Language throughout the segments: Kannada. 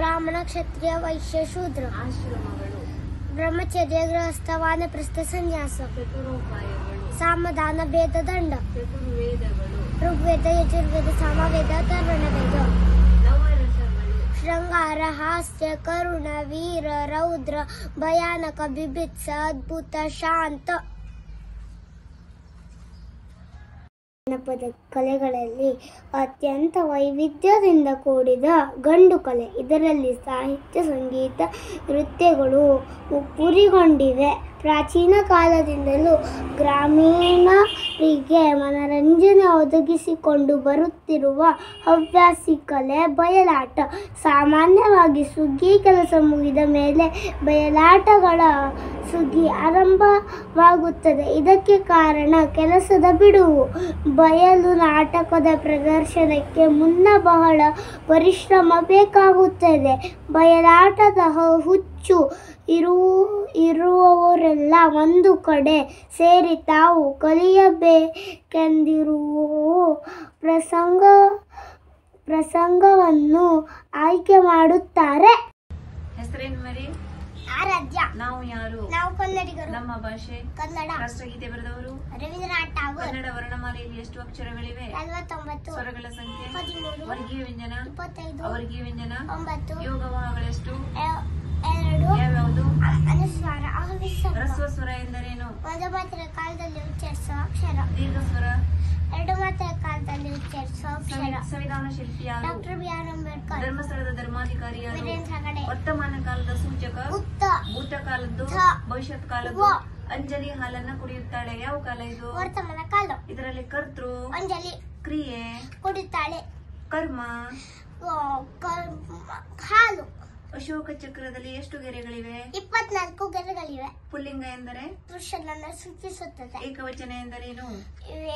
ಬ್ರಾಹ್ಮಣ ಕ್ಷತ್ರಿಯ ವೈಶ್ಯ ಶೂದ್ರ ಆಶ್ರಮಗಳು ಬ್ರಹ್ಮಚರ್ಯ ಗೃಹಸ್ಥ ವಾನಪ್ರಸ್ಥ ಸನ್ಯಾಸ ಚತುರೋಪಾಯಗಳು ಸಾಮದಾನ ಭೇದ ದಂಡ ಚತುರ್ವೇದಗಳು ಋಗ್ವೇದ ಯಜುರ್ವೇದ ಸಾಮವೇದ ಅಥರ್ವಣ ವೇದ ನವರಸಗಳು ಶೃಂಗಾರ ಹಾಸ್ಯ ಕರುಣ ವೀರ ರೌದ್ರ ಭಯಾನಕ ಬಿಭತ್ಸ ಅದ್ಭುತ ಶಾಂತ. ಜನಪದ ಕಲೆಗಳಲ್ಲಿ ಅತ್ಯಂತ ವೈವಿಧ್ಯದಿಂದ ಕೂಡಿದ ಗಂಡು ಕಲೆ. ಇದರಲ್ಲಿ ಸಾಹಿತ್ಯ, ಸಂಗೀತ, ನೃತ್ಯಗಳು ಪುರಿಗೊಂಡಿವೆ. ಪ್ರಾಚೀನ ಕಾಲದಿಂದಲೂ ಗ್ರಾಮೀಣರಿಗೆ ಮನರಂಜನೆ ಒದಗಿಸಿಕೊಂಡು ಬರುತ್ತಿರುವ ಹವ್ಯಾಸಿ ಕಲೆ ಬಯಲಾಟ. ಸಾಮಾನ್ಯವಾಗಿ ಸುಗ್ಗಿ ಕೆಲಸ ಮುಗಿದ ಮೇಲೆ ಬಯಲಾಟಗಳ ಸುಗ್ಗಿ ಆರಂಭವಾಗುತ್ತದೆ. ಇದಕ್ಕೆ ಕಾರಣ ಕೆಲಸದ ಬಿಡುವು. ಬಯಲು ನಾಟಕದ ಪ್ರದರ್ಶನಕ್ಕೆ ಮುನ್ನ ಬಹಳ ಪರಿಶ್ರಮ ಬೇಕಾಗುತ್ತದೆ. ಬಯಲಾಟದ ಹುಚ್ಚು ಇರುವವರೆಲ್ಲ ಒಂದು ಕಡೆ ಸೇರಿ ತಾವು ಕಲಿಯಬೇಕೆಂದಿರುವ ಪ್ರಸಂಗವನ್ನು ಆಯ್ಕೆ ಮಾಡುತ್ತಾರೆ. ಹೆಸರೇನು ಮರಿ? ಆರಾಧ್ಯ. ನಾವು ಯಾರು? ನಾವು ಕನ್ನಡಿಗರು. ನಮ್ಮ ಭಾಷೆ ಕನ್ನಡ. ರಾಷ್ಟ್ರಗೀತೆ ಬರೆದವರು? ರವೀಂದ್ರನಾಥ್ ಟಾಗೋರ್. ಕನ್ನಡ ವರ್ಣಮಾಲೆಯಲ್ಲಿ ಎಷ್ಟು ಅಕ್ಷರಗಳಿವೆ? 49. ಸ್ವರಗಳ ಸಂಖ್ಯೆ? 13. ವರ್ಗೀಯ ವ್ಯಂಜನ? 25. ಅವರ್ಗೀಯ ವ್ಯಂಜನ? 9. ಯೋಗವಾಹಗಳೆಷ್ಟು? 2. ಯಾವ್ಯಾವುದು? ಅನುಸ್ವಾರ, ಅವಿಸರ್ಗ. ಹ್ರಸ್ವ ಸ್ವರ ಎಂದರೇನು? ಒಂದು ಮಾತ್ರ ಕಾಲದಲ್ಲಿ ಉಚ್ಚರಿಸುವ ಅಕ್ಷರ. ದೀರ್ಘ ಸ್ವರ? ಎರಡು ಮಾತ್ರ ಕಾಲದಲ್ಲಿ ಉಚ್ಚರಿಸುವ ಅಕ್ಷರ. ಸಂವಿಧಾನ ಶಿಲ್ಪಿ ಯಾರು? Doctor B R. ಅಂಬೇಡ್ಕರ್. ಧರ್ಮಸ್ಥಳದ ಧರ್ಮಾಧಿಕಾರಿ ಯಾರು? ವೀರೇಂದ್ರ ಹೆಗಡೆ. ವರ್ತಮಾನ ಕಾಲದ ಸೂಚಕ? ಉತ್ತ. ಭೂತಕಾಲದ್ದು? ಥ. ಭವಿಷ್ಯತ್ ಕಾಲದ್ದು? ವ. ಅಂಜಲಿ ಹಾಲನ್ನ ಕುಡಿಯುತ್ತಾಳೆ. ಯಾವ ಕಾಲ ಇದು? ವರ್ತಮಾನ ಕಾಲ. ಇದರಲ್ಲಿ ಕರ್ತೃ, ಅಂಜಲಿ ಕ್ರಿಯೆ, ಕುಡಿತಾಳೆ. ಕರ್ಮ. ಹಾಲು. ಅಶೋಕ ಚಕ್ರದಲ್ಲಿ ಎಷ್ಟು ಗೆರೆಗಳಿವೆ? 24 ಗೆರೆಗಳಿವೆ. ಪುಲ್ಲಿಂಗ ಎಂದರೆ? ಪುರುಷನನ್ನು ಸೂಚಿಸುತ್ತದೆ. ಏಕವಚನ ಎಂದರೇನು?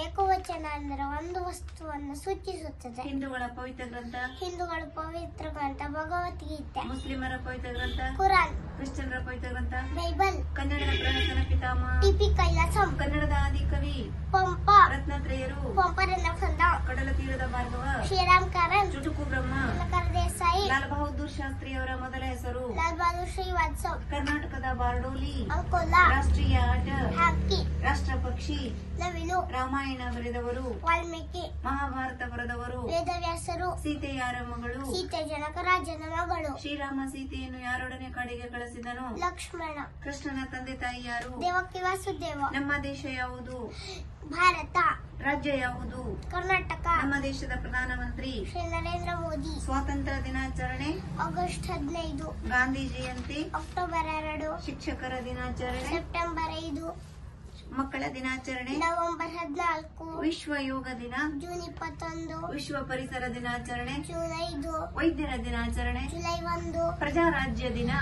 ಏಕವಚನ ಅಂದರೆ ಒಂದು ವಸ್ತುವನ್ನು ಸೂಚಿಸುತ್ತದೆ. ಹಿಂದೂಗಳ ಪವಿತ್ರ ಗ್ರಂಥ? ಹಿಂದೂಗಳ ಪವಿತ್ರ ಗ್ರಂಥ ಭಗವದ್ಗೀತೆ. ಮುಸ್ಲಿಮರ ಪವಿತ್ರ ಗ್ರಂಥ? ಕುರಾನ್. ಕ್ರಿಶ್ಚಿಯನ್ರ ಪವಿತ್ರ ಗ್ರಂಥ? ಬೈಬಲ್. ಕನ್ನಡದ ಪ್ರಹಸನ ಪಿತಾಮಹ? ಟಿಪಿ ಕೈಲಾಸಂ. ಕನ್ನಡದ ಆದಿ ಕವಿ? ಪಂಪ. ರತ್ನತ್ರಯರು? ಪಂಪರನ್ನ ಸಂದ. ಕಡಲ ತೀರದ ಭಾರ್ಗವ? ಶ್ರೀರಾಮ್ ಕಾರನ್. ಚುಟುಕು ಬ್ರಹ್ಮ? ಕನಕರ ದೇಸಾಯಿ. ಲಾಲ್ ಬಹದ್ದೂರ್ ಶಾಸ್ತ್ರಿಯವರ ಮೊದಲ ಹೆಸರು? ಲಾಲ್ ಬಹದ್ದೂರ್ ಶ್ರೀವಾತ್ಸವ್. ಕರ್ನಾಟಕದ ಬಾರ್ಡೋಲಿ? ಅಂಕೋಲಾ. ರಾಷ್ಟ್ರೀಯ ಆಟ? ಹಾಕಿ. ರಾಷ್ಟ್ರ ಪಕ್ಷಿ? ನವಿಲು. ರಾಮಾಯಣ ಬರೆದವರು? ವಾಲ್ಮೀಕಿ. ಮಹಾಭಾರತ ಬರೆದವರು? ವೇದವ್ಯಾಸರು. ಸೀತೆ ಯಾರ ಮಗಳು? ಸೀತೆ ಜನಕರಾಜನ ಮಗಳು. ಶ್ರೀರಾಮ ಸೀತೆಯನ್ನು ಯಾರೊಡನೆ ಕಾಡಿಗೆ ಕಳಿಸಿದನು? ಲಕ್ಷ್ಮಣ. ಕೃಷ್ಣನ ತಂದೆ ತಾಯಿ ಯಾರು? ದೇವಕಿ ವಾಸುದೇವ. ನಮ್ಮ ದೇಶ ಯಾವುದು? ಭಾರತ. ರಾಜ್ಯ ಯಾವುದು? ಕರ್ನಾಟಕ. ನಮ್ಮ ದೇಶದ ಪ್ರಧಾನಮಂತ್ರಿ? ಶ್ರೀ ನರೇಂದ್ರ ಮೋದಿ. ಸ್ವಾತಂತ್ರ್ಯ ದಿನಾಚರಣೆ? ಆಗಸ್ಟ್ 15. ಗಾಂಧಿ ಜಯಂತಿ? ಅಕ್ಟೋಬರ್ 2. ಶಿಕ್ಷಕರ ದಿನಾಚರಣೆ? ಸೆಪ್ಟೆಂಬರ್ 5. ಮಕ್ಕಳ ದಿನಾಚರಣೆ? ನವೆಂಬರ್ 14. ವಿಶ್ವ ಯೋಗ ದಿನ? ಜೂನ್ 21. ವಿಶ್ವ ಪರಿಸರ ದಿನಾಚರಣೆ? ಜೂನ್ 5. ವೈದ್ಯರ ದಿನಾಚರಣೆ? ಜುಲೈ 1. ಪ್ರಜಾರಾಜ್ಯ ದಿನ?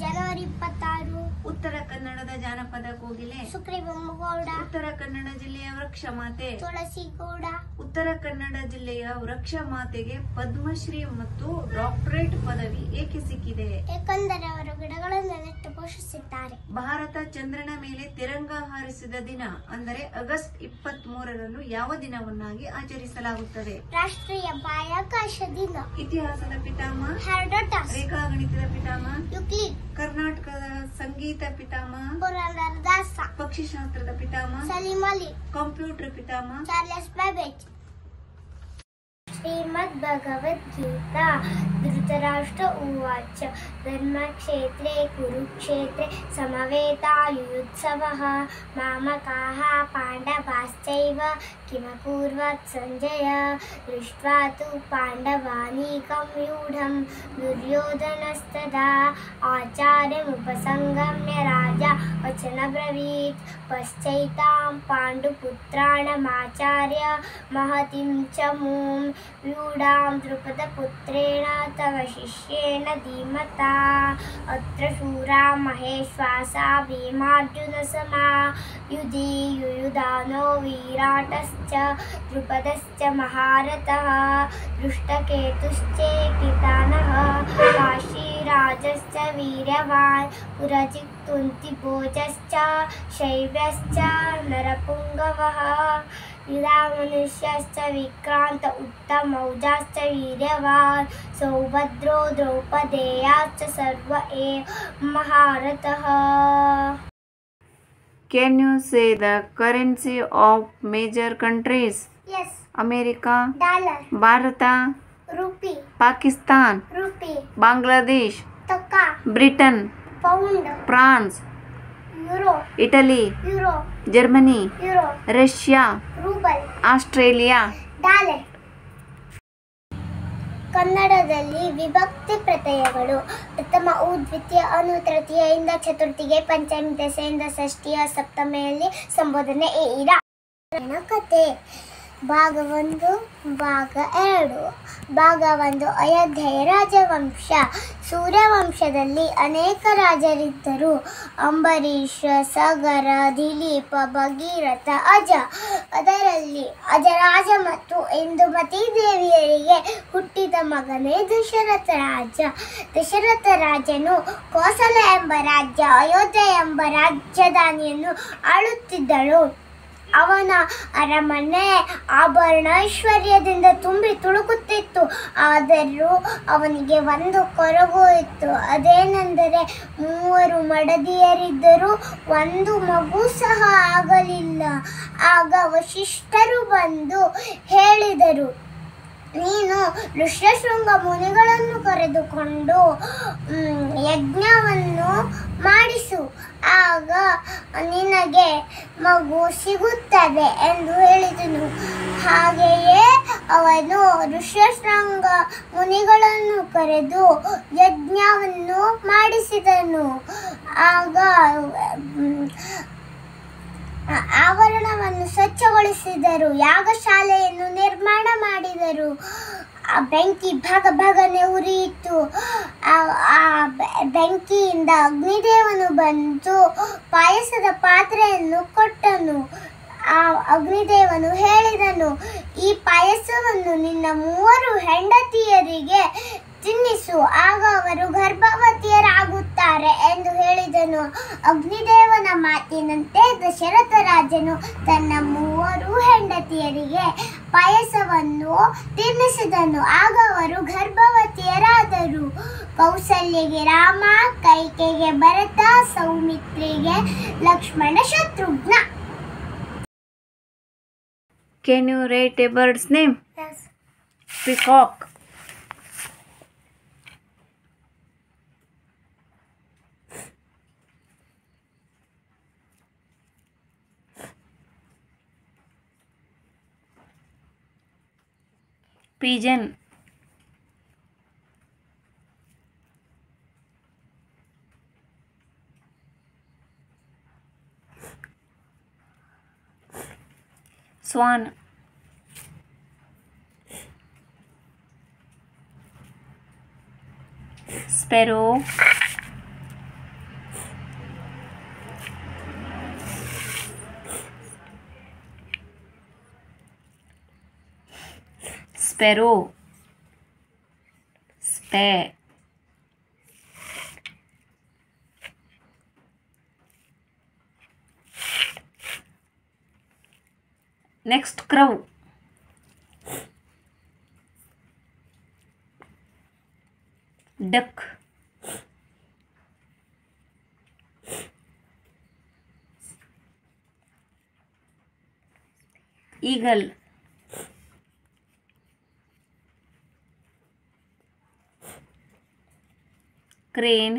ಜನವರಿ 26. ಉತ್ತರ ಕನ್ನಡದ ಜಾನಪದ ಕೋಗಿಲೆ? ಸುಗ್ರೀವಮ್ಮಗೌಡ. ಉತ್ತರ ಕನ್ನಡ ಜಿಲ್ಲೆಯ ವೃಕ್ಷ ಮಾತೆ? ತುಳಸಿ ಗೌಡ. ಉತ್ತರ ಕನ್ನಡ ಜಿಲ್ಲೆಯ ವೃಕ್ಷ ಮಾತೆಗೆ ಪದ್ಮಶ್ರೀ ಮತ್ತು ಡಾಕ್ಟರೇಟ್ ಪದವಿ ಏಕೆ ಸಿಕ್ಕಿದೆ? ಏಕೆಂದರೆ ಅವರು ಗಿಡಗಳನ್ನು ನೆಟ್ಟು ಪೋಷಿಸಿದ್ದಾರೆ. ಭಾರತ ಚಂದ್ರನ ಮೇಲೆ ತಿರಂಗ ಹಾರಿಸಿದ ದಿನ ಅಂದರೆ ಆಗಸ್ಟ್ 23ರಂದು ಯಾವ ದಿನವನ್ನಾಗಿ ಆಚರಿಸಲಾಗುತ್ತದೆ? ರಾಷ್ಟ್ರೀಯ ಬಾಹ್ಯಾಕಾಶ ದಿನ. ಇತಿಹಾಸದ ಪಿತಾಮಹ? ಹೆರೋಡೋಟಸ್. ರೇಖಾಗಣಿತದ ಪಿತಾಮಹ? ಯುಕ್ಲಿಡ್. ಕರ್ನಾಟಕದ ಸಂಗೀತ ಪಿತಾಮಹ? ಪುರಂದರದಾಸ. ಪಕ್ಷಿಶಾಸ್ತ್ರದ ಪಿತಾಮಹ? ಸಲೀಂ ಅಲಿ. ಕಂಪ್ಯೂಟರ್ ಪಿತಾಮಹ? Charles Babbage. ಶ್ರೀಮದ್ ಭಗವದ್ಗೀತಾ. ಧೃತರಾಷ್ಟ್ರ ಉವಾಚ ಧರ್ಮಕ್ಷೇತ್ರೇ ಕುರುಕ್ಷೇತ್ರೇ ಸಮವೇತಾಯುಯುತ್ಸವಃ ಮಾಮಕಾಃ ಪಾಂಡವಾಶ್ಚೈವ ಕಿಮಕೂರ್ವತ್ ಸಂಜಯ ದೃಷ್ಟ್ವಾ ತು ಪಾಂಡವಾನೀಕಂ ವ್ಯೂಢಂ ದುರ್ಯೋಧನಸ್ತದಾ ಆಚಾರ್ಯಮುಪಸಂಗಮ್ಯ ರಾಜ ವಚನಬ್ರವೀತ್ ಪಶ್ಚೈತಾಂ ಪಾಂಡುಪುತ್ರಾಣಮಾಚಾರ್ಯ ಮಹತಿಂ ಚ ಮೂಂ ವ್ಯೂಢಾಂ ದ್ರುಪದಪುತ್ರೇಣ ತವ ಶಿಷ್ಯೇಣ ಧೀಮತಾ ಅತ್ರ ಶೂರಾ ಮಹೇಶ್ವಾಸಾ ಭೀಮಾರ್ಜುನ ಸಮಾ ಯುಧಿ ಯುಯುಧಾನೋ ವಿರಾಟಶ್ಚ ದ್ರುಪದಶ್ಚ ಮಹಾರಥಃ ದೃಷ್ಟಕೇತುಶ್ಚೇಕಿತಾನಃ ಕಾಶೀ पृथ्वीराजश्च वीर्यवान् पुरजित्कुन्तिभोजश्च शैव्यश्च नरपुङ्गवः युधामनुष्यश्च विक्रान्त उत्तमौजाश्च वीर्यवान् सौभद्रो द्रौपदेयाश्च सर्व एव महारथः. Can you say the currency of major countries? Yes. America, Dollar, Bharata, rupee, Pakistan, rupee, Bangladesh, taka, Britain, pound, France, euro, Italy, euro, Germany, euro, Russia, rouble, Australia. Dollar. ಕನ್ನಡದಲ್ಲಿ ವಿಭಕ್ತಿ ಪ್ರತ್ಯಯಗಳು ಪ್ರಥಮ ಉ ದ್ವಿತೀಯ ಅನು ತೃತೀಯದಿಂದ ಚತುರ್ಥಿಗೆ ಪಂಚಮಿ ದಶೆಯಿಂದ ಷಷ್ಠಿಯ ಸಪ್ತಮಿಯಲ್ಲಿ ಸಂಬೋಧನೆ ಇರ. ಕತೆ ಭಾಗ 1 ಭಾಗ 2. ಭಾಗ 1 ಅಯೋಧ್ಯೆಯ ರಾಜವಂಶ. ಸೂರ್ಯವಂಶದಲ್ಲಿ ಅನೇಕ ರಾಜರಿದ್ದರು. ಅಂಬರೀಷ, ಸಗರ, ದಿಲೀಪ, ಭಗೀರಥ, ಅಜ. ಅದರಲ್ಲಿ ಅಜರಾಜ ಮತ್ತು ಇಂದುಮತಿ ದೇವಿಯರಿಗೆ ಹುಟ್ಟಿದ ಮಗನೇ ದಶರಥ ರಾಜ. ದಶರಥ ರಾಜನು ಕೋಸಲ ಎಂಬ ರಾಜ್ಯ, ಅಯೋಧ್ಯೆ ಎಂಬ ರಾಜಧಾನಿಯನ್ನು ಆಳುತ್ತಿದ್ದಳು. ಅವನ ಅರಮನೆ ಆಭರಣ ಐಶ್ವರ್ಯದಿಂದ ತುಂಬಿ ತುಳುಕುತ್ತಿತ್ತು. ಆದರೂ ಅವನಿಗೆ ಒಂದು ಕೊರಗು ಇತ್ತು. ಅದೇನೆಂದರೆ 3 ಮಡದಿಯರಿದ್ದರೂ ಒಂದು ಮಗು ಸಹ ಆಗಲಿಲ್ಲ. ಆಗ ವಶಿಷ್ಠರು ಬಂದು ಹೇಳಿದರು, ನೀನು ಋಷ್ಯಶೃಂಗ ಮುನಿಗಳನ್ನು ಕರೆದುಕೊಂಡು ಯಜ್ಞವನ್ನು ಮಾಡಿಸು, ಆಗ ನಿನಗೆ ಮಗು ಸಿಗುತ್ತದೆ ಎಂದು ಹೇಳಿದನು. ಹಾಗೆಯೇ ಅವನು ಋಷ್ಯಶೃಂಗ ಮುನಿಗಳನ್ನು ಕರೆದು ಯಜ್ಞವನ್ನು ಮಾಡಿಸಿದನು. ಆಗ ಆವರಣವನ್ನು ಸ್ವಚ್ಛಗೊಳಿಸಿದರು, ಯಾಗಶಾಲೆಯನ್ನು ನಿರ್ಮಾಣ ಮಾಡಿದರು. ಬೆಂಕಿ ಭಗಭಗನೆ ಉರಿಯಿತು. ಆ ಬೆಂಕಿಯಿಂದ ಅಗ್ನಿದೇವನು ಬಂದು ಪಾಯಸದ ಪಾತ್ರೆಯನ್ನು ಕೊಟ್ಟನು. ಆ ಅಗ್ನಿದೇವನು ಹೇಳಿದನು, ಈ ಪಾಯಸವನ್ನು ನಿನ್ನ 3 ಹೆಂಡತಿಯರಿಗೆ ತಿನ್ನಿಸು, ಆಗ ಅವರು ಗರ್ಭವತಿಯರಾಗುತ್ತಾರೆ ಎಂದು ಹೇಳಿದನು. ಅಗ್ನಿದೇವನ ಮಾತಿನಂತೆ ದಶರಥ ರಾಜನು ತನ್ನ 3 ಹೆಂಡತಿಯರಿಗೆ ಪಾಯಸವನ್ನು ತಿನ್ನಿಸಿದನು. ಆಗ ಅವರು ಗರ್ಭವತಿಯರಾದರು. ಕೌಸಲ್ಯಗೆ Rama, ಕೈಕೆಗೆ Bharata, ಸೌಮಿತ್ರಿಗೆ Lakshmana, Shatrughna. Can you write a bird's name? Yes. Peacock. Pigeon. Swan. Sparrow. Sparrow. Spare. Next, crow. Duck. Eagle. Crane.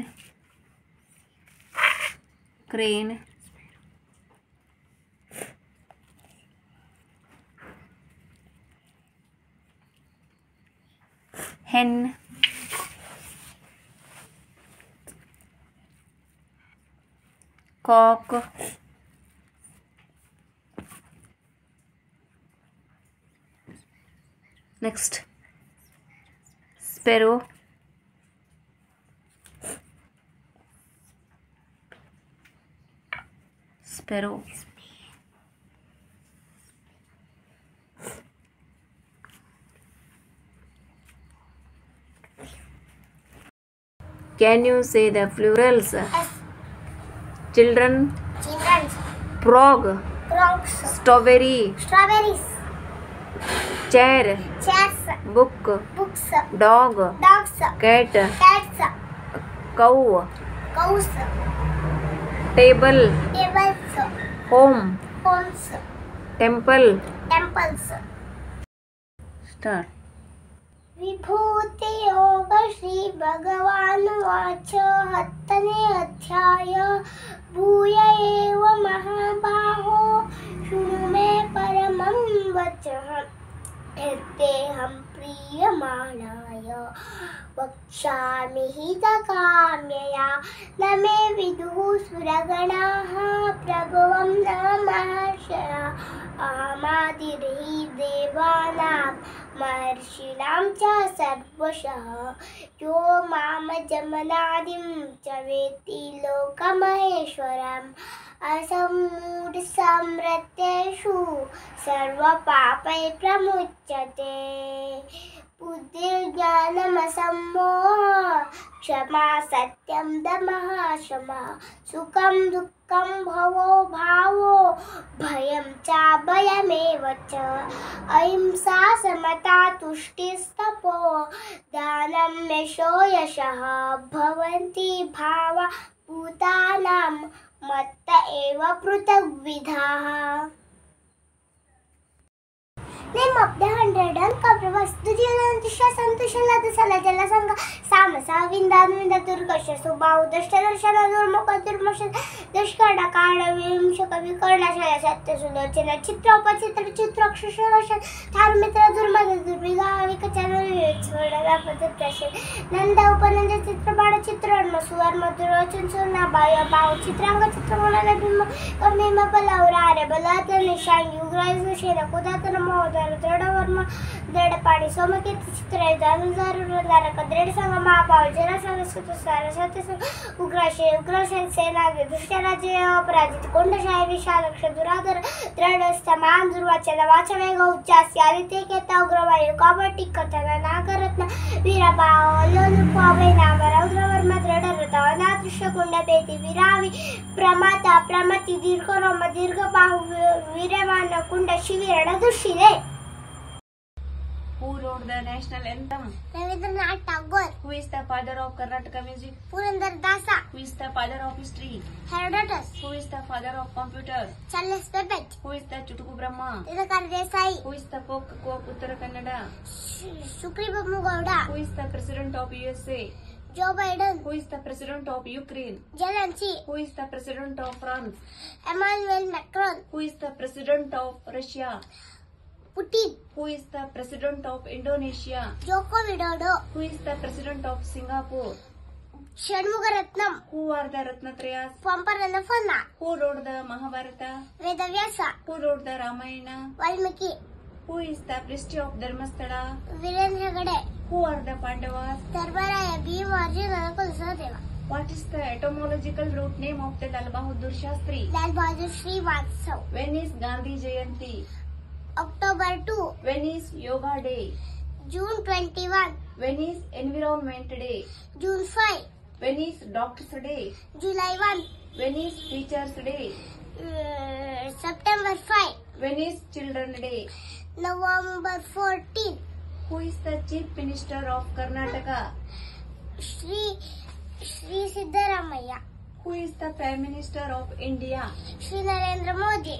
Crane. Hen. Cock. Next, sparrow. Sparrow. Can you say the plurals? Yes. Children, Children. frog, Frogs. strawberry, Strawberries. chair, Chairs. book, Books. dog, Dogs. cat, Cats. cow, Cows. table, Tables. home, Homes. temple. Temples. Start. विभूति योग श्री भगवान वाच 10ನೇ अध्याय भूय एव महाबाहो शृणु मे परमं वचः यद्देहं प्रीयमाणाय वक्ष्यामि हितकाम्यया न मे विदुः सुरगणाः प्रभवं न महर्षयः अहमादिर्हि देवानां महर्षीणां च सर्वशः यो मां जमनादिं च वेत्ति लोकमहेश्वरम् असम्मूढसम्रतेषु सर्वपापैः प्रमुच्यते बुद्धिर्ज्ञानमसम्मोहः क्षमा सत्यं दमः शमः सुखं दुःखं भवो भावो भयं चाभयमेव च अहिंसा समता तुष्टिस्तपो दानं यशो यशः भवन्ति भावा भूतानां मत्त एव पृथग्विधाः Name of the 100 Kauravas Duryodhana Santushalada Saladala Sangha Samasa Vindanvinda Durgasha Subau Dashtarashana Durmukha Durmasha Dashkada Kada Vimshaka Vikarna Shaya Satya Sulochana Chitra Pachitra Chitrakshasha Dharmitra Durmada Durviga Vikachana Vitsvada Pataprasha Nanda Upananda Chitrabada Chitran Masuar Madurachan Suna Baya Bau Chitranga Chitramana Bima Kamima Palaura Balata Nishan Yugra Shena Kudata Moda ದೃಢವರ್ಮ ದೃಢಪಾಡಿ ಸೋಮಕೀರ್ತಿ ಚಿತ್ರ ಅನುಸಾರಕ ದೃಢ ಸಂಘ ಮಹಾಭಾವ ಜನಸಂಘ ಸರಸ್ವತಿ ಉಗ್ರಶೇನ ಸೇನಾಗ್ರ ದುಷ್ಟರಾಜ್ಯ ಅಪರಾಜಿತ ಕೊಂಡಶಾಹಿ ವಿಶಾಲಕ್ಷ ದುರಾಧರ ದೃಢಸ್ಥ ಮಾನ್ ದುರ್ವಾಚನ ವಾಚವೇಗ ಉಚ್ಚಾಸಿ ಆದಿತ್ಯಕೇತ ಉಗ್ರವಾಯು ಕಾಬಟ್ಟಿ ಕಥನ ನಾಗರತ್ನ ವೀರಭಾವ ಅಲ್ಲೊಂದು ಪಾವೈ ನಾಮ ರೌದ್ರವರ್ಮ ದೃಢರಥ ಅನಾದೃಶ್ಯ ಕೊಂಡ ಬೇತಿ ವಿರಾವಿ ಪ್ರಮಾತ ಪ್ರಮತಿ ದೀರ್ಘರೋಮ ದೀರ್ಘಬಾಹು ವೀರಮಾನ ಕುಂಡ ಶಿವಿರಣ ದುಷ್ಟಿದೆ Who wrote the national anthem? Rabindranath Tagore. Who is the father of Karnataka music? Purandardasa. Who is the father of history? Herodotus. Who is the father of computer? Charles Babbage. Who is the Chutuku Brahma? Dinakar Desai. Who is the folk of Uttara Kannada? Shukri Babu Gowda. Who is the president of USA? Joe Biden. Who is the president of Ukraine? Zelensky. Who is the president of France? Emmanuel Macron. Who is the president of Russia? Putin. Who is the president of Indonesia? Joko Widodo. Who is the president of Singapore? Shanmugaratnam. Who are the Ratnatrayas? Pamparanafanna. Who wrote the Mahabharata? Vedavyasa. Who wrote the Ramayana? Valmiki. Who is the priest of Dharmasthala? Virendra Gade. Who are the Pandavas? Dharmaraya Bhima Arjuna Nakul Sahadeva. What is the etymological root name of the Lal Bahadur Shastri? Lal Bahadur Srivatsav. When is Gandhi Jayanti? October 2. When is Yoga Day? June 21. When is Environment Day? June 5. When is Doctors Day? July 1. When is Teachers Day? September 5. When is Children Day? November 14. Who is the Chief Minister of Karnataka? Shri Siddaramaiah. Who is the Prime Minister of India? Shri Narendra Modi.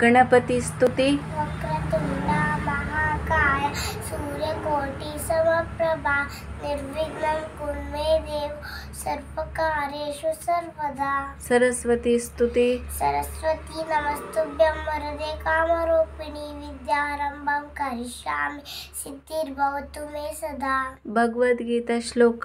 Ganapati ಸ್ತುತಿ. ವಕ್ರತುಂಡ ಮಹಾಕಾಯ ಸೂರ್ಯಕೋಟಿ ಸಮಪ್ರಭಾ ನಿರ್ವಿಘ್ನಂ ಕುರ್ಮೇ ದೇವ ಸರ್ವಕಾರ್ಯೇಷು ಸರ್ವದಾ. ಸರಸ್ವತಿ ಸ್ತುತಿ. ಸರಸ್ವತಿ ನಮಸ್ತುಭ್ಯಂ ವರದೆ ಕಾಮರೂಪಿಣಿ ವಿದ್ಯಾರಂಭಂ ಕರಿಷ್ಯಾಮಿ ಸಿದ್ಧಿರ್ಭವತು ಮೇ ಸದಾ. ಭಗವದ್ಗೀತಾ ಶ್ಲೋಕ.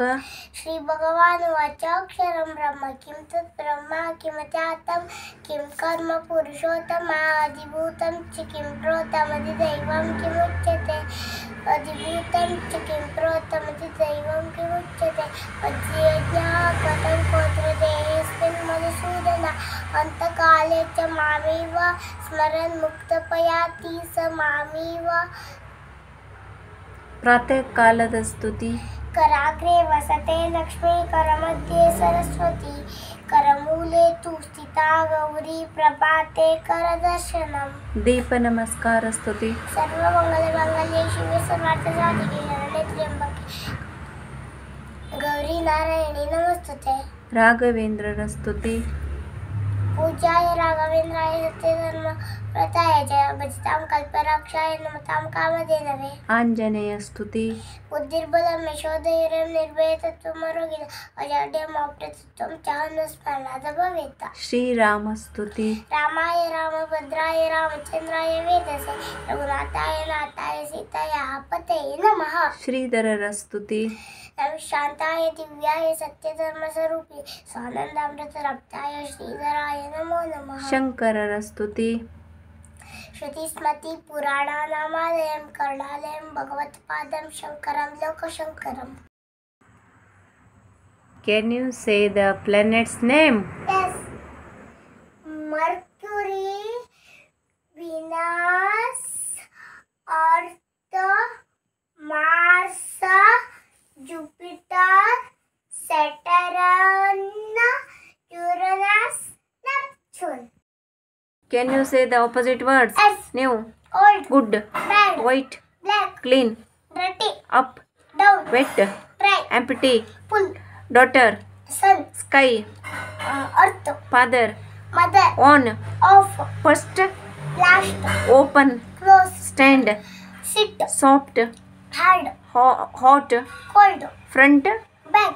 ಶ್ರೀ ಭಗವಾನ್ ವಾಚ ಅಕ್ಷರಂ ಬ್ರಹ್ಮ ಕಿಂ ತತ್ ಬ್ರಹ್ಮ ಕಿಮತ್ಯಾತಂ ಕಿಂ ಕರ್ಮ ಪುರುಷೋತ್ತಮ ಅಧಿಭೂತಂ ಚ ಕಿಂ ಪ್ರೋತಮಧಿ ದೈವಂ ಕಿಮುಚ್ಯತೆ ಅಧಿಭೂತಂ ಚ ಕಿಂ ಪ್ರೋತಮಧಿ ದೈವಂ ಕಿಮುಚ್ಯತೆ ಅಧ್ಯಜ್ಞ ಕಥಂ ಕೋತ್ರ ದೇಹೇಸ್ಮಿನ್ ಮಧುಸೂದನ ಅಂತಕಾಲೇ ಚ ಮಾಮೇವ ಸ್ಮರನ್ ಮುಕ್ತಪಯಾತಿ ಸ ಮಾಮೇವ ಪ್ರಾತಃ ಕಾಲದ ಸ್ತುತಿ. कराग्रे वसते लक्ष्मी करमध्ये सरस्वती करमूले तु स्थिता गौरी प्रभाते करदर्शनम्. दीप नमस्कार स्तुति. सर्वमंगलमांगल्ये शिवे सर्वार्थसाधिके शरण्ये त्र्यंबके गौरी नारायणी नमस्तुते. राघवेंद्र स्तुति. पूज्याय राघवेंद्राय सत्यधर्म व्रताय च भजतां कल्परक्षाय नमतां कामधेनवे. आंजनेय स्तुति. बुद्धिर्बलं यशोधैर्यं निर्भयतत्त्वमरोगिणः अजाड्यमोक्षतत्त्वं च हनुस्मरणात् भवेत्. श्रीराम स्तुति. रामाय रामभद्राय रामचन्द्राय वेदसे रघुनाथाय नाथाय सीताय पतये नमः. श्रीधर स्तुति. शांताय दिव्याय सत्यधर्मस्वरूपी स्वानंदामृतरप्ताय श्रीधराय नमो नमः. शंकर स्तुति. श्रुतिस्मृतिपुराणानामालयं करुणालयं भगवत्पादं शंकरं लोकशंकरम्. Can you say the planet's name? Yes. Mercury, Venus, Earth, Mars, Jupiter, Saturn, Uranus, Neptune. Can you say the opposite words? Yes. New, Old, good, bad, white, black, clean, dirty, up, down, wet, dry, empty, full, daughter, sun, sky, earth, father, mother, on, off, first, last, open, close, stand, sit, soft, hard, hot, cold, front, back,